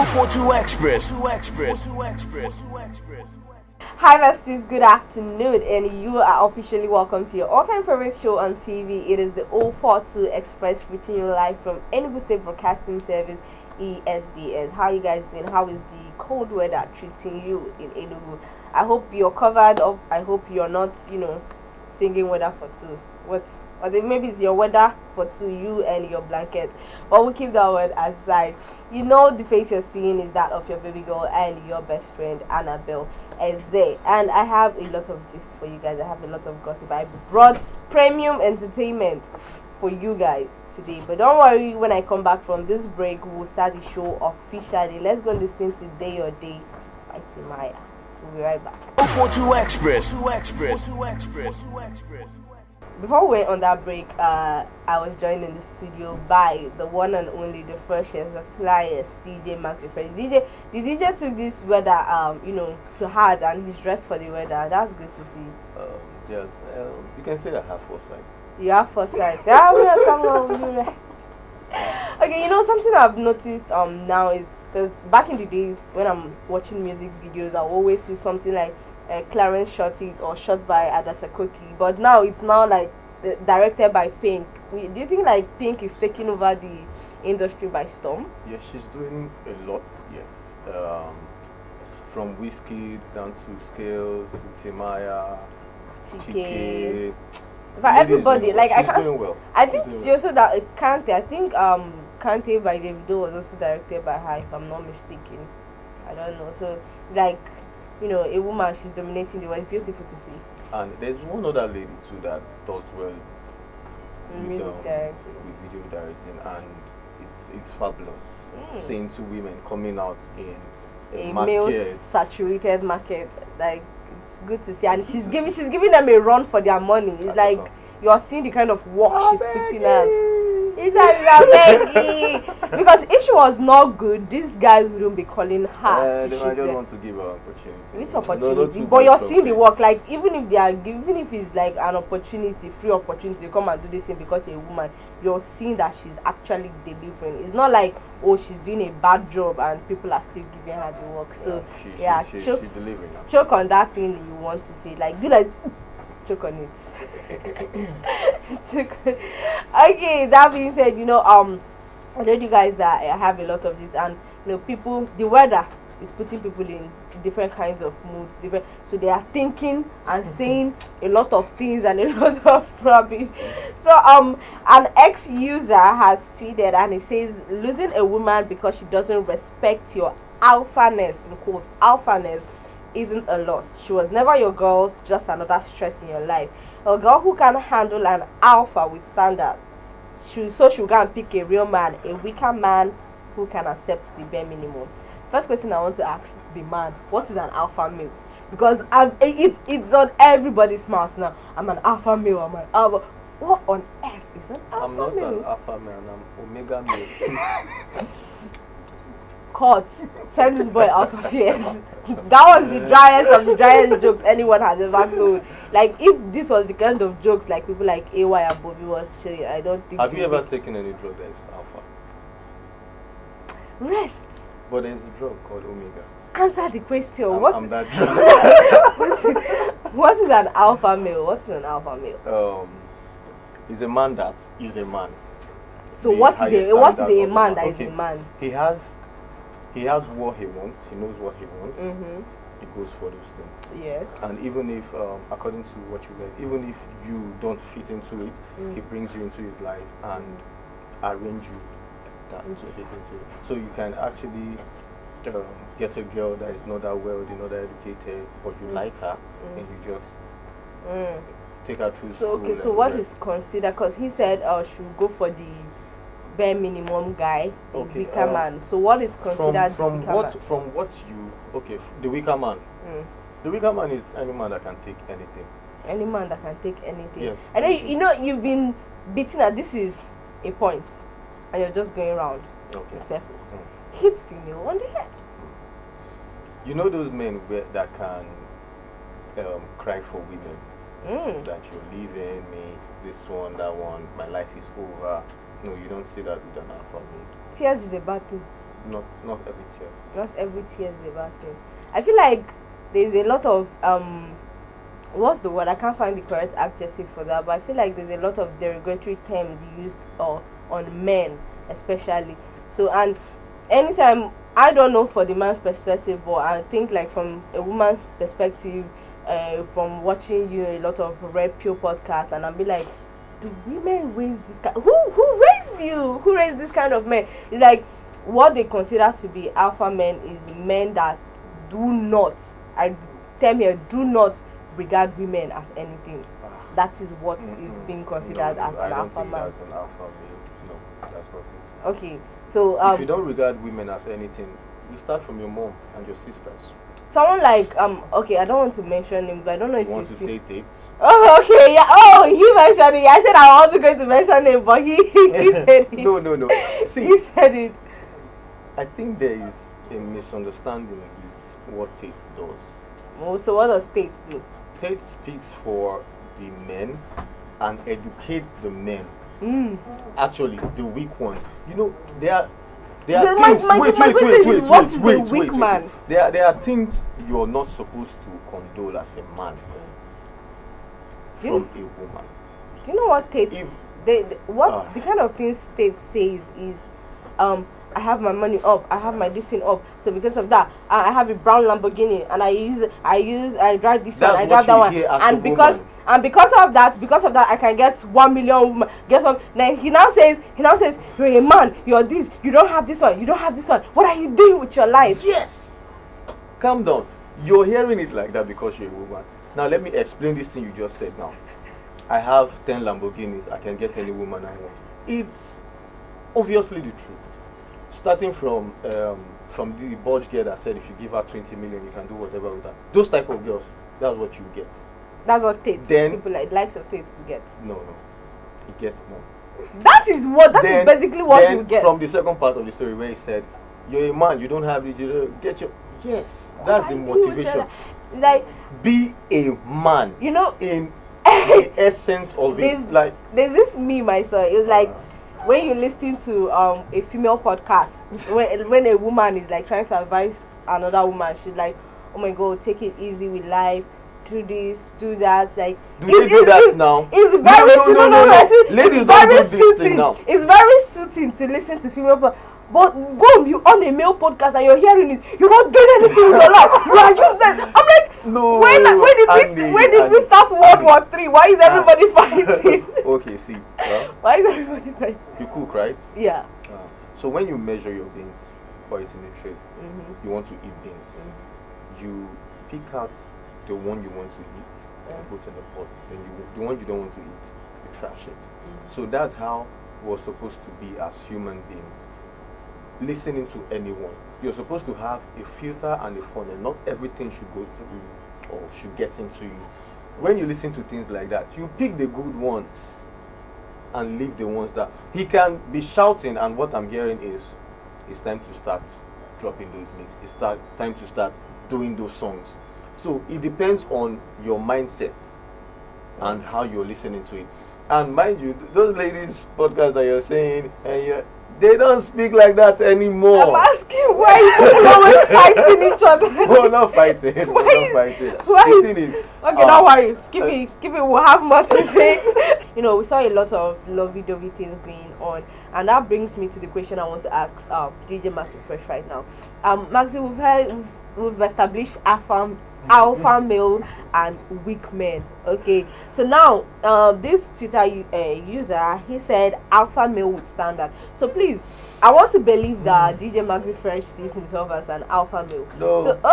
42 Express. Hi besties, good afternoon, and you are officially welcome to your all-time favorite show on TV. It is the 042 Express, reaching you live from Enugu State Broadcasting Service, ESBS. How are you guys doing? How is the cold weather treating you in Enugu? I hope you're covered up. I hope you're not, singing weather for two. Or maybe it's your weather for two, you and your blanket. But we'll keep that word aside. You know the face you're seeing is that of your baby girl and your best friend Annabel Eze. And I have a lot of gist for you guys. I have a lot of gossip. I brought premium entertainment for you guys today. But don't worry, when I come back from this break, we'll start the show officially. Let's go listen to Day or Day by Timaya. We'll be right back. 42 Express. Before we went on that break, I was joined in the studio by the one and only, the freshest, the flyest DJ Maxxy. The DJ took this weather, to heart, and he's dressed for the weather. That's good to see. You can say that I have foresight. You have foresight. Yeah, come on. Okay, something I've noticed now is, because back in the days when I'm watching music videos, I always see something like Clarence shot it or shot by Adasakoki, but now it's like directed by Pink. Do you think like Pink is taking over the industry by storm? Yes, she's doing a lot. Yes, from Whiskey down to Scales to Timaya, Chike. But everybody, like she's doing well. I think she also that Kante. I think Kante by Davido was also directed by her, if I'm not mistaken. I don't know. So like, a woman, she's dominating the world. It's beautiful to see. And there's one other lady too that does well with music directing, with video directing, and it's fabulous. Seeing two women coming out in a male saturated market, like it's good to see. And she's giving them a run for their money. It's like you're seeing the kind of work she's putting out. It's like because if she was not good, these guys wouldn't be calling her. They might just want to give her an opportunity. Which opportunity? No, but you're seeing the work. Like even if it's like an opportunity, free opportunity, come and do this thing because you're a woman, you're seeing that she's actually delivering. It's not like she's doing a bad job and people are still giving her the work. So she's delivering. Choke on that thing you want to say. Like do like. Choke on it. Okay, that being said, I told you guys that I have a lot of this, and people, the weather is putting people in different kinds of moods, so they are thinking and saying a lot of things and a lot of rubbish. So an ex-user has tweeted, and he says, losing a woman because she doesn't respect your alphaness, in quotes, alphaness, isn't a loss. She was never your girl, just another stress in your life. A girl who can handle an alpha with standard. She'll go and pick a real man, a weaker man who can accept the bare minimum. First question I want to ask the man: what is an alpha male? Because it's on everybody's mouth now. I'm an alpha male. I'm an alpha. What on earth is an alpha male? I'm not an alpha male. I'm omega male. Court, send this boy out of here. That was the driest of the driest jokes anyone has ever told. Like, if this was the kind of jokes like people like AY and Bobby was sharing, I don't think. Have you ever taken any drug that is alpha? Rest. But there's a drug called omega. Answer the question. I'm that drug. What is an alpha male? What is an alpha male? He's a man that is a man. So what is a man that is a man? He has what he wants. He knows what he wants. He goes for those things. Yes. And even if, according to what you read, even if you don't fit into it, he brings you into his life and arrange you to fit into it. So you can actually get a girl that is not that wealthy, not that educated, but you like her, and you just take her through school. Okay, so what is considered? Because he said should go for the bare minimum guy, the weaker man. So what is considered from the the weaker man? The weaker man is any man that can take anything. Any man that can take anything. Yes. And then you've been beaten at this is a point, and you're just going around in circles. Hits the nail on the head. You know those men that can cry for women. That you're leaving me, this one, that one, my life is over. No, you don't see that with an alpha male. Tears is a bad thing. Not every tier. Not every tear is a bad thing. I feel like there's a lot of what's the word? I can't find the correct adjective for that, but I feel like there's a lot of derogatory terms used on men, especially. So, and anytime, I don't know for the man's perspective, but I think like from a woman's perspective, from watching a lot of Red Pill podcasts, and I'll be like, do women raise this kind? Who raised you? Who raised this kind of men? It's like what they consider to be alpha men is men that do not, I term here, do not regard women as anything. That is what is being considered as an alpha man. That's an alpha male. No, that's not it. Okay, so if you don't regard women as anything, you start from your mom and your sisters. Someone like okay, I don't want to mention him, but I don't know if you want to see. say dates. Oh, okay, yeah. Oh, he mentioned it. I said I wasn't going to mention him, but he said it. No. See, he said it. I think there is a misunderstanding with what Tate does. Oh, so what does Tate do? Tate speaks for the men and educates the men. Actually, the weak ones. You know, there are things. Wait. There are things you're not supposed to condole as a man from a woman. Do you know what Tate? The kind of things Tate says is, I have my money up, I have my this thing up, so because of that, I have a brown Lamborghini, and I drive this one, I drive that one, and because of that, I can get 1 million. Guess what? Then he now says, you're a man, you're this, you don't have this one, What are you doing with your life? Yes. Calm down. You're hearing it like that because you're a woman. Now let me explain this thing you just said. Now, I have 10 Lamborghinis. I can get any woman I want. It's obviously the truth. Starting from the Budge girl that said if you give her 20 million, you can do whatever with that. Those type of girls, that's what you get. That's what Tate. Then people like likes of Tate get. No, he gets more. That is basically what you get. From the second part of the story where he said, "You're a man, you don't have it, you don't get your." Yes, that's the motivation. Like, be a man. You know, in the essence of it. Like, there's this meme I saw. It's like, when you listen to a female podcast, when a woman is like trying to advise another woman, she's like, oh my god, take it easy with life, do this, do that. Like, do that now? It's very Ladies, don't do this thing now. It's very soothing to listen to female podcast. But boom, you on a male podcast and you're hearing it, you're not doing anything with your life. You are useless. I'm like, no. When did we start World War III? Why is everybody fighting? Okay, see. Why is everybody fighting? You cook, right? Yeah. So when you measure your beans for it in a tray, you want to eat beans. You pick out the one you want to eat and put in the pot. Then the one you don't want to eat, you trash it. So that's how we're supposed to be as human beings. Listening to anyone, you're supposed to have a filter and a funnel. Not everything should go through or should get into you. When you listen to things like that, you pick the good ones and leave the ones that he can be shouting. And what I'm hearing is, it's time to start dropping those mix. It's time to start doing those songs. So it depends on your mindset and how you're listening to it. And mind you, those ladies podcast that you're saying, and they don't speak like that anymore. I'm asking why you always fighting each other. We're not fighting. Okay, don't worry. Keep it. We'll have more to say. You know, we saw a lot of lovey-dovey things going on, and that brings me to the question I want to ask DJ Maxxy Fresh right now. Maxxy, we've established alpha male and weak men. Okay, so now this Twitter user, he said alpha male with standard. So please, I want to believe that DJ Maxxy Fresh sees himself as an alpha male. No. So okay,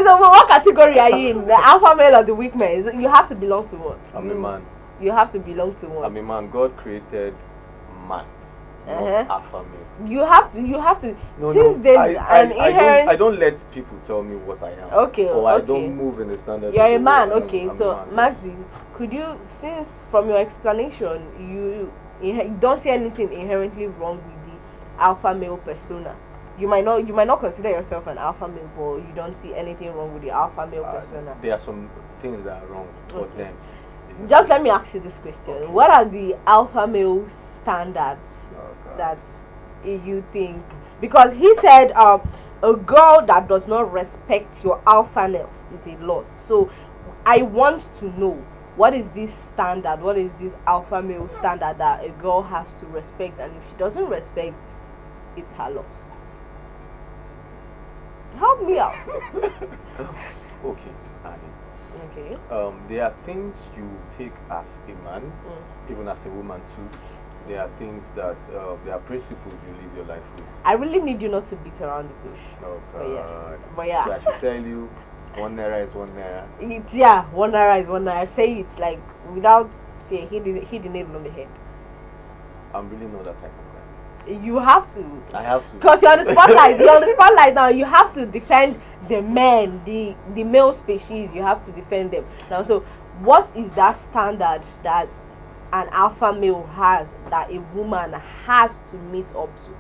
so what category are you in? The alpha male or the weak man? You have to belong to one. I'm a man. You have to belong to one. I'm a man. God created man, not alpha male. You have to. There's an inherent. I don't let people tell me what I am. Okay. Or I don't move in the standard. You're a man. Okay. So Maxxy, could you, since from your explanation you don't see anything inherently wrong with the alpha male persona. You might not consider yourself an alpha male, but you don't see anything wrong with the alpha male persona. There are some things that are wrong, but then. Just let me ask you this question: What are the alpha male standards that you think? Because he said a girl that does not respect your alpha males is a loss. So I want to know, what is this standard, what is this alpha male standard that a girl has to respect, and if she doesn't respect, it's her loss. Help me out. Okay, Annie. Okay. There are things you take as a man, even as a woman too. There are things that there are principles you live your life with. I really need you not to beat around the bush. Oh But God. yeah. So I should tell you, 1 naira is 1 naira. It's, yeah, 1 naira is 1 naira. Say it like without fear. Hit the nail on the head. I'm really not that type of guy. You have to. I have to. Because you're on the spotlight. You're on the spotlight now. You have to defend the men, the male species. You have to defend them now. So, what is that standard that an alpha male has that a woman has to meet up to?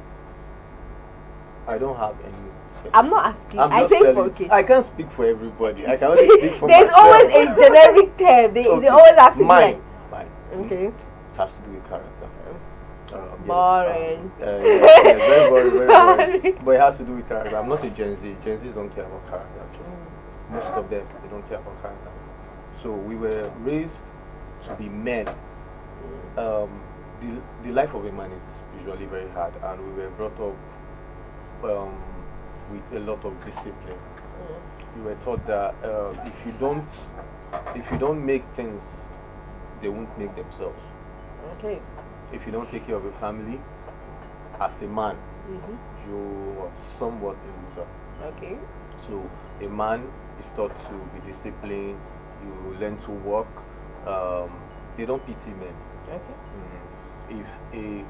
I don't have any specific. I'm not asking. I'm I just say telling for you. okay. I can't speak for everybody. I can only speak for There's myself. always a generic term. They always ask me Mine. like, Mine. okay. Has to do with character. Boring. Yes, very boring, very boring. But it has to do with character. I'm not a Gen Z. Gen Zs don't care about character, actually. Most of them, they don't care about character. So we were raised to be men. The life of a man is usually very hard, and we were brought up with a lot of discipline. We were taught that if you don't make things, they won't make themselves. Okay. If you don't take care of your family, as a man, you're somewhat a loser. Okay. So a man is taught to be disciplined. You learn to work. They don't pity men. Okay.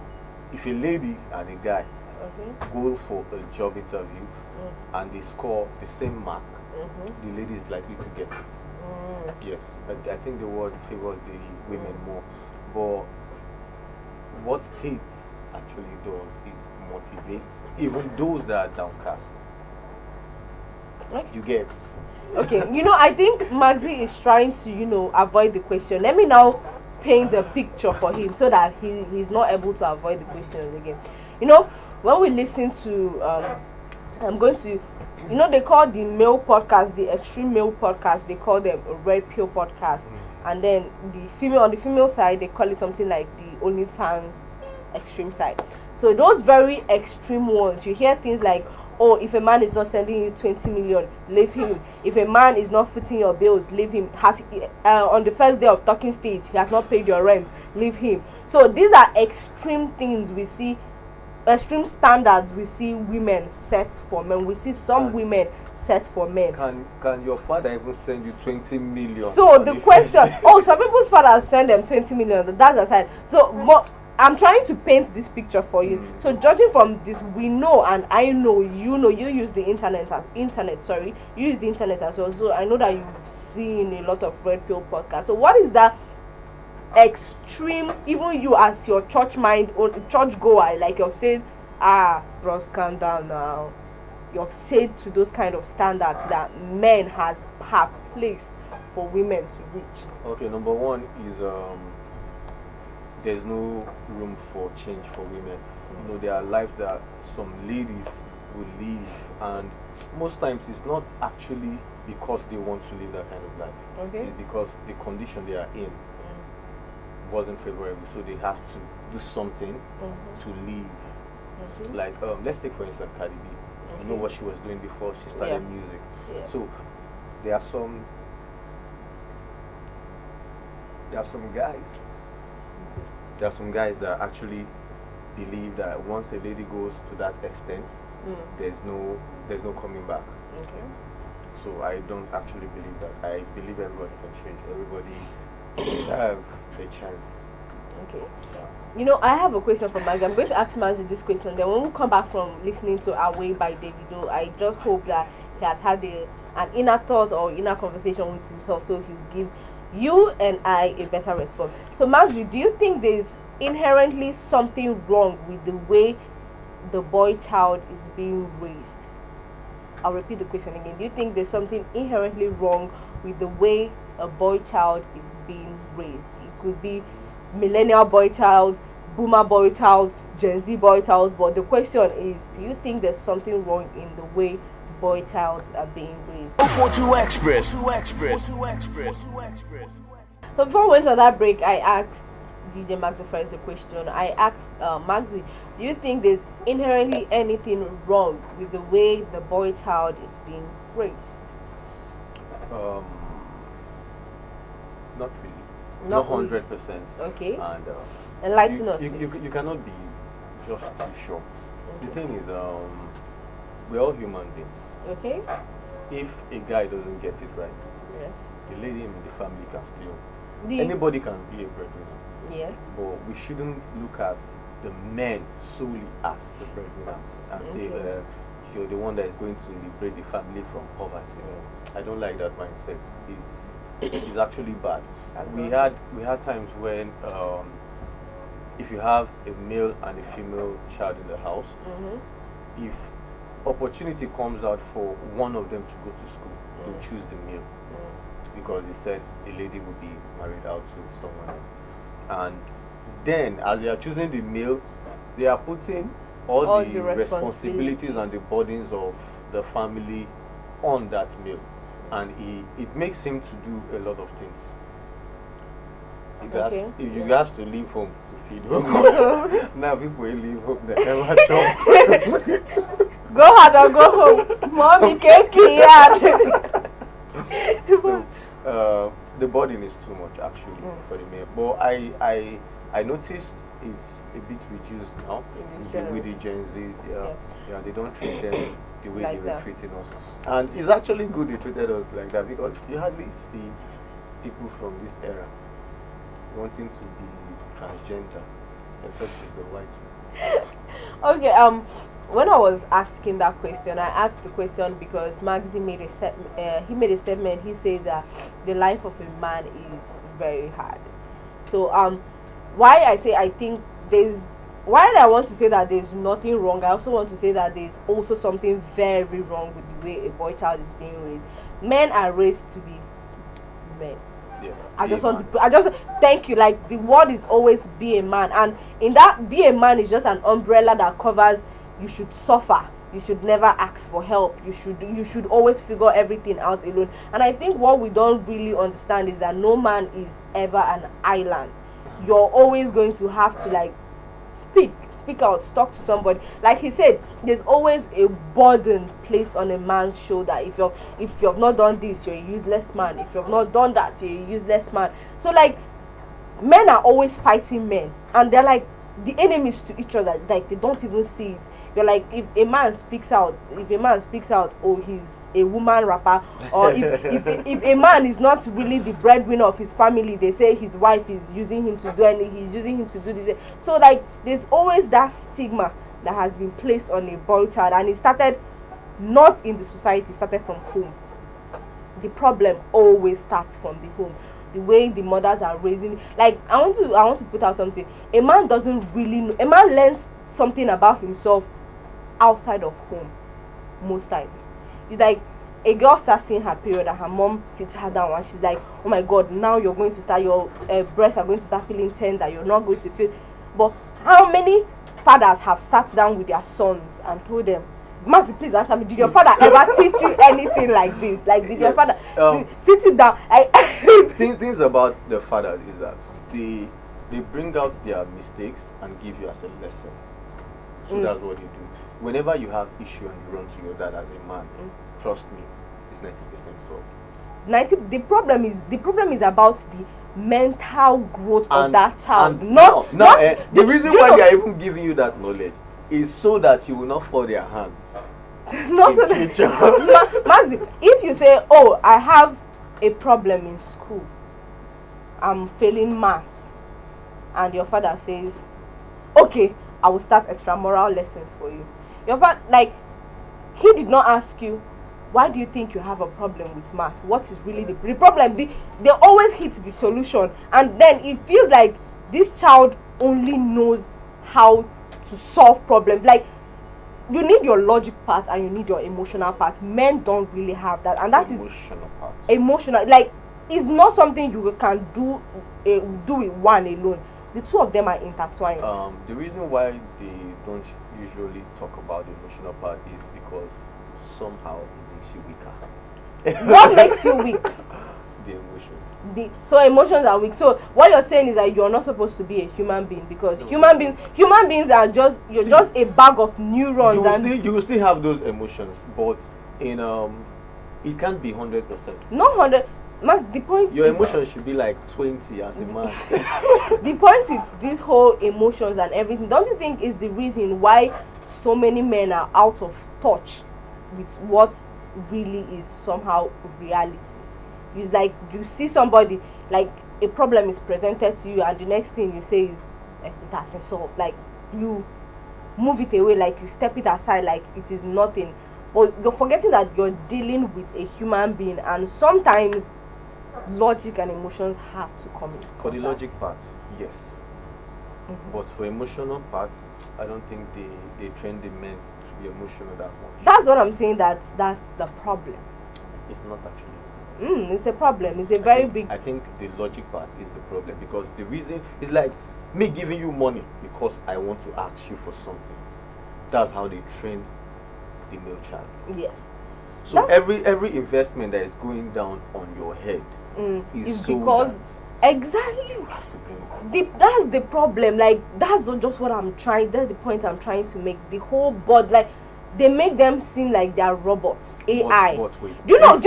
If a lady and a guy Okay. go for a job interview and they score the same mark, the lady is likely to get it. Yes, I think the word favors the women more. But what Tate actually does is motivates even those that are downcast. Okay. You get? Okay, I think Maxxy is trying to, avoid the question. Let me now paint a picture for him so that he's not able to avoid the questions again. When we listen to, I'm going to, they call the male podcast, the extreme male podcast, they call them a red pill podcast. And then on the female side, they call it something like the OnlyFans extreme side. So those very extreme ones, you hear things like, oh, if a man is not sending you 20 million, leave him. If a man is not footing your bills, leave him. On the first day of talking stage, he has not paid your rent, leave him. So these are extreme things we see, extreme standards we see women set for men. We see some women set for men. Can your father even send you 20 million? So the question, some people's fathers send them 20 million. That's aside. So I'm trying to paint this picture for you. So judging from this, we know, and I know, you use the internet you use the internet as well. So I know that you've seen a lot of red pill podcasts. So what is that extreme, even you as your church goer, like you've said, bros, calm down now. You've said to those kind of standards that men have placed for women to reach. Okay, number one is there's no room for change for women. There are lives that some ladies will live, and most times it's not actually because they want to live that kind of life. Okay. It's because the condition they are in wasn't favorable, so they have to do something to live. Like let's take for instance Cardi B. You know what she was doing before she started music. Yeah. So there are some guys that actually believe that once a lady goes to that extent, there's no coming back. Okay. So I don't actually believe that. I believe everybody can change. Everybody deserves a chance. Okay. I have a question for Maxxy. I'm going to ask Maxxy this question. Then when we come back from listening to Away by Davido, I just hope that he has had an inner thought or inner conversation with himself, so he'll give you and I a better response. So Maxxy, do you think there's inherently something wrong with the way the boy child is being raised? I'll repeat the question again. Do you think there's something inherently wrong with the way a boy child is being raised? It could be millennial boy child, boomer boy child, Gen Z boy childs, but the question is, do you think there's something wrong in the way boy childs are being raised? 42 Express. 42 Express. 42 Express. So before we went on that break, I asked DJ Maxxy first a question. I asked Maxxy, do you think there's inherently anything wrong with the way the boy child is being raised? Not really. Not Not 100%. Okay. And Enlighten us, you please. cannot be just too sure. The thing is, we're all human beings. Okay. If a guy doesn't get it right, Yes. the lady in the family can still. The Anybody can be a breadwinner, yes. but we shouldn't look at the men solely as the breadwinner and say Okay. you're the one that is going to liberate the family from poverty. I don't like that mindset. It's actually bad. We had times when if you have a male and a female child in the house, Mm-hmm. if opportunity comes out for one of them to go to school, they'll choose the male because they said the lady will be married out to someone else. And then, as they are choosing the male, they are putting all the responsibilities and the burdens of the family on that male, and it makes him to do a lot of things. You have to leave home to feed home. Now people will leave home, they never chop. Go hard or go home. Mommy, cake here. So, the burden is too much actually for the male. But I noticed it's a bit reduced now with the Gen Z. Yeah, they don't treat them the way Like they were that. treating us. And it's actually good they treated us like that, because you hardly see people from this era wanting to be transgender, except it's the white one. Okay. When I was asking that question, I asked the question because Maxxy made he made a statement. He said that the life of a man is very hard. So why I say I think while I want to say that there's nothing wrong, I also want to say that there's also something very wrong with the way a boy child is being raised. Men are raised to be men. Yeah, I just thank you. Like, the word is always be a man, and in that, be a man is just an umbrella that covers you should suffer, you should never ask for help, you should always figure everything out alone. And I think what we don't really understand is that no man is ever an island. You're always going to have to, like, speak out, talk to somebody. Like he said, there's always a burden placed on a man's shoulder. If you've not done this, you're a useless man. If you've not done that, you're a useless man. So, like, men are always fighting men, and they're like the enemies to each other. It's like they don't even see it. You're like, if a man speaks out, oh, he's a woman rapper, or if a man is not really the breadwinner of his family, they say his wife is using him to do anything, he's using him to do this. So, like, there's always that stigma that has been placed on a boy child, and it started not in the society, it started from home. The problem always starts from the home. The way the mothers are raising, like, I want to put out something. A man doesn't really know. A man learns something about himself outside of home most times. It's like a girl starts seeing her period and her mom sits her down and she's like, oh my god, now you're going to start, your breasts are going to start feeling tender, you're not going to feel. But how many fathers have sat down with their sons and told them, Maxxy, please answer me, did your father ever teach you anything like this? Like, did your father sit you down? Things about the fathers is that they bring out their mistakes and give you as a lesson. So that's what they do. Whenever you have issue and you run to your dad as a man, trust me, it's 90% solved. The problem is about the mental growth of And- that child. and Not the reason why they are even giving you that knowledge is so that you will not fall their hands. not so in that future. Maxxy, if you say, oh, I have a problem in school, I'm failing maths, and your father says, okay, I will start extramural lessons for you. Your father, like, he did not ask you, why do you think you have a problem with maths? What is really the problem? They always hit the solution, and then it feels like this child only knows how to solve problems. Like, you need your logic part and you need your emotional part. Men don't really have that, and that Emotional part. is emotional. Like, it's not something you can do with one alone. the two of them are intertwined. The reason why they don't usually talk about the emotional part is because somehow it makes you weaker. What makes you weak? The emotions. So emotions are weak. So what you're saying is that you're not supposed to be a human being, because human beings are just just a bag of neurons, you will still have those emotions, but in it can't be 100%. Not 100. Max, the point your is, emotions should be like 20 as a man. the point is, these whole emotions and everything, don't you think is the reason why so many men are out of touch with what really is somehow reality? It's like you see somebody, like a problem is presented to you, and the next thing you say is, it has been solved. Like you move it away, like you step it aside, like it is nothing. But you're forgetting that you're dealing with a human being, and sometimes logic and emotions have to come in. For the logic part, yes. But for emotional part, I don't think they train the men to be emotional that much. That's what I'm saying. That's the problem. It's not actually. It's a problem. It's a very big. I think the logic part is the problem, because the reason is like me giving you money because I want to ask you for something. That's how they train the male child. Yes. So every investment that is going down on your head is so because exactly you have to bring it. that's the problem. Like that's not just what I'm trying. That's the point I'm trying to make. The whole board, like they make them seem like they are robots, AI. But wait. You can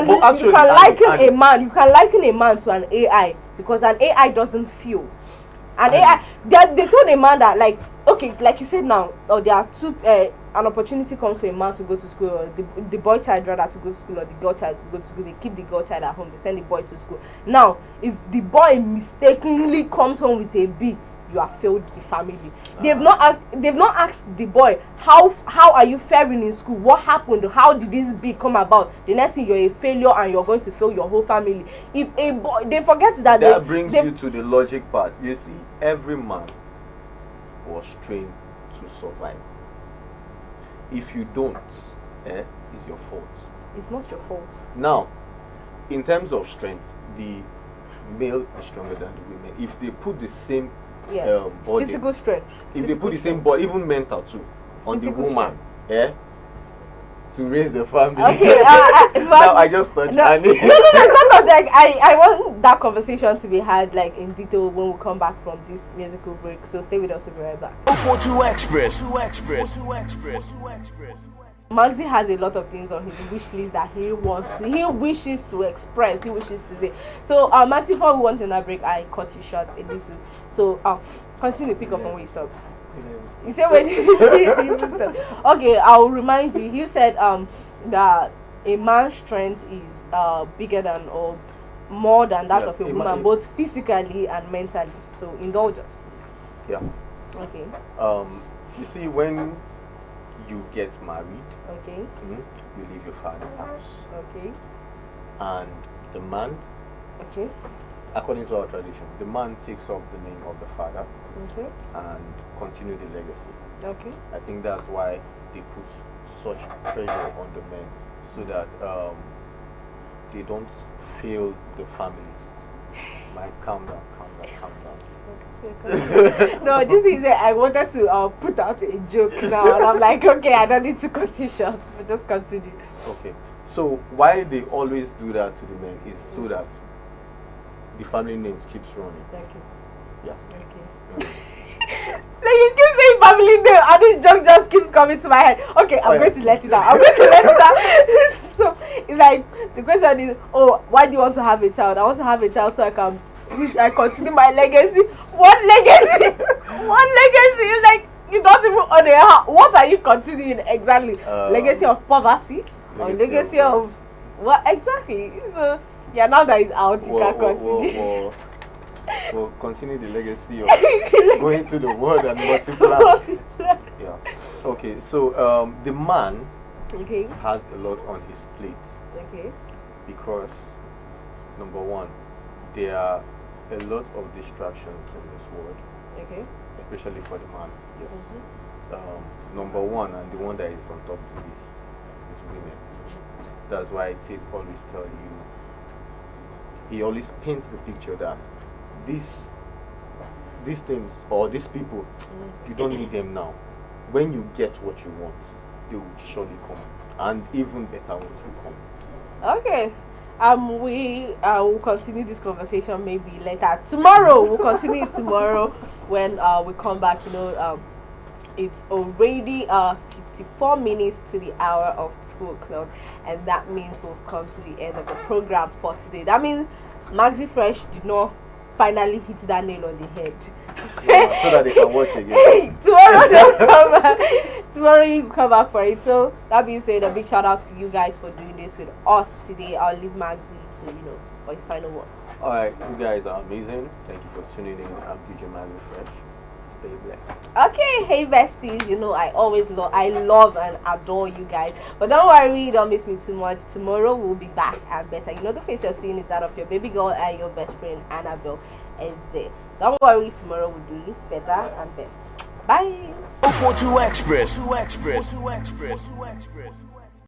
liken a man. You can liken a man to an AI, because an AI doesn't feel. AI, they told a man that, like, okay, like you said now, or there are two. An opportunity comes for a man to go to school, or the boy child rather to go to school, or the girl child to go to school. They keep the girl child at home. They send the boy to school. Now, if the boy mistakenly comes home with a B, you have failed the family. They've not asked the boy how are you faring in school, what happened, how did this B come about. The next thing, you're a failure and you're going to fail your whole family. If a boy, they forget that brings you to the logic part. You see, every man was trained to survive. If you don't, it's your fault. It's not your fault. Now, in terms of strength, the male is stronger than the women. If they put the same body, physical strength. If they put the same body, even mental too, on the woman, to raise the family. Okay, now I just touched Annie. No, it's not like I want that conversation to be had like in detail when we come back from this musical break. So stay with us. We'll be right back. 42 Express. Maxxy has a lot of things on his wish list that he wishes to express, he wishes to say. So, Maxxy, before we went on that break, I cut you short a little. So, continue, pick up from where you stopped. You said when you stop. Okay, I'll remind you. You said that a man's strength is bigger than or more than that of a woman, both physically and mentally. So, indulge us, please. Yeah. Okay. You see, when you get married, okay, you leave your father's house, okay, and the man, okay, according to our tradition, the man takes up the name of the father, okay, and continue the legacy. Okay. I think that's why they put such pressure on the men, so that they don't fail the family. Calm down. No, this is it. I wanted to put out a joke now, and I'm like, okay, I don't need to cut it short, but just continue. Okay, so why they always do that to the men is so that the family name keeps running. Thank you. Yeah. Okay. Like you keep saying family name, and this joke just keeps coming to my head. Okay, I'm going to let it out. So it's like the question is, why do you want to have a child? I want to have a child so I continue my legacy. What legacy? What legacy? It's like you don't even own a house. What are you continuing exactly? Legacy of poverty or legacy of what exactly? So yeah, now that it's out, you can continue. Well, continue the legacy of going to the world and multiply. Yeah. Okay. So the man has a lot on his plate. Okay. Because number one, there are a lot of distractions in this world. Okay. Especially for the man. Yes. Number one, and the one that is on top of the list, is women. That's why Tate always tell you. He always paints the picture that this these things or these people, you don't need them now. When you get what you want, they will surely come, and even better ones will come. Okay. We will continue this conversation maybe later. Tomorrow we'll continue it tomorrow when we come back. It's already 54 minutes to the hour of 2 o'clock, and that means we've come to the end of the program for today. That means Maxxy Fresh did not finally hit that nail on the head. Yeah, so that they can watch again. Tomorrow they'll come back. Tomorrow you come back for it. So that being said, a big shout out to you guys for doing this with us today. I'll leave Maxxy to for his final words. Alright, you guys are amazing. Thank you for tuning in. I'm Jude Nnaji Fresh. Stay blessed. Okay, hey besties, I love and adore you guys. But don't worry, don't miss me too much. Tomorrow we'll be back and better. The face you're seeing is that of your baby girl and your best friend Annabel. Don't worry, tomorrow will be better and best. Bye. 042 Express. 2 Express. 2 Express. 2 Express.